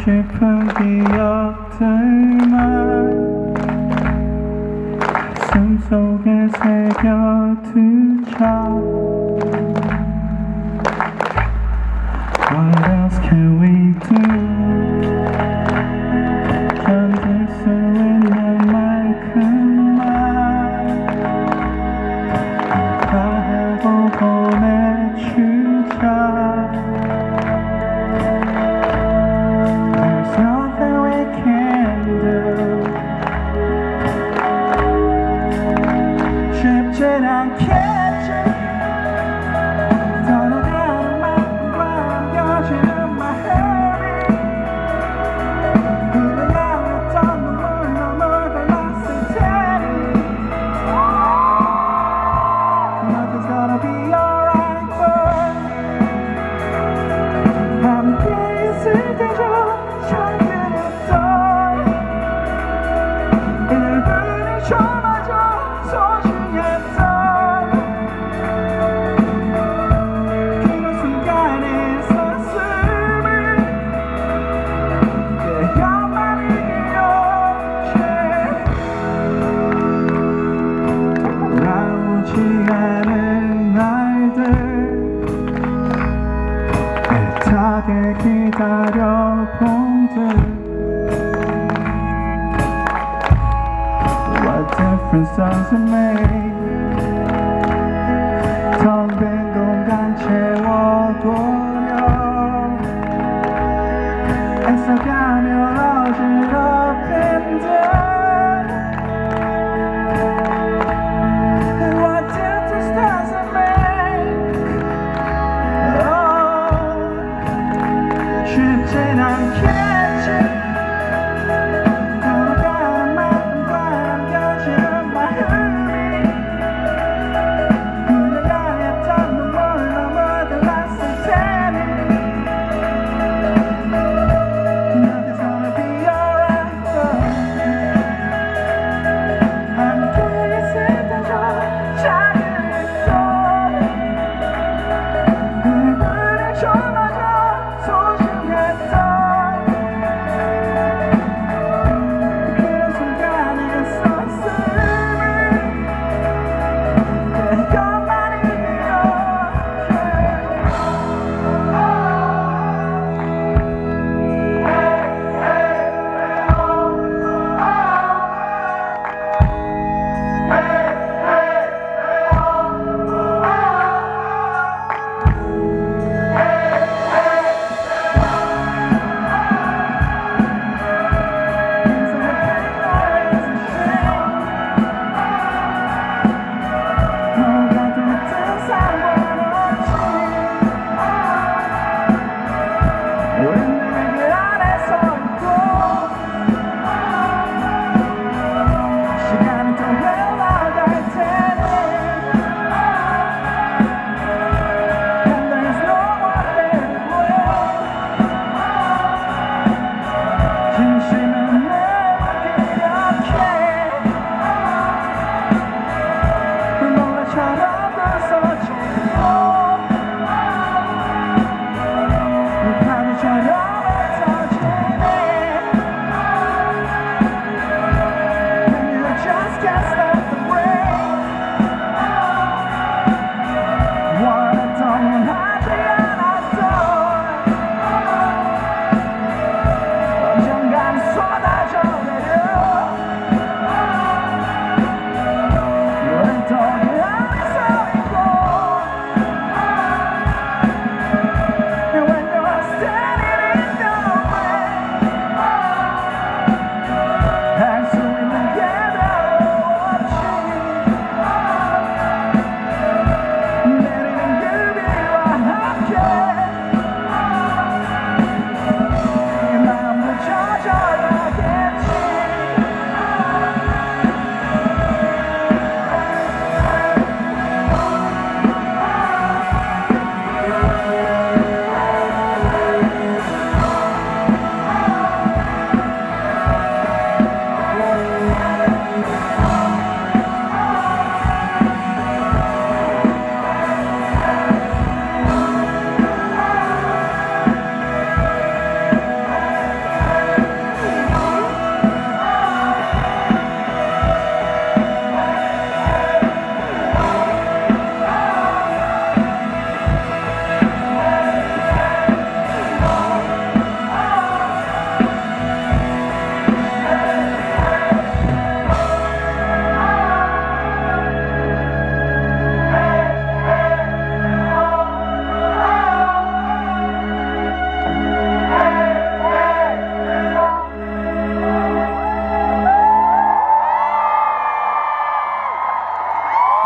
싶은 기억들만 가슴 속에 새겨두자. What else can we do? 견딜 수 있는 만큼만 다 하고 보내주자. There's nothing we can do. 쉽진 않겠지. 떠나가는 만큼 남겨지는 my heavy. 후회했던 눈물 너무 달랐을 테니 Nothing's gonna be alright but 함께 있을 때죠. 잘 그랬던 일분의 저마저 소중했던 그런 순간의 서슴을 내가만 이기려해. 돌아오지 않은 날들 애타게 기다려본 듯 What difference does it make?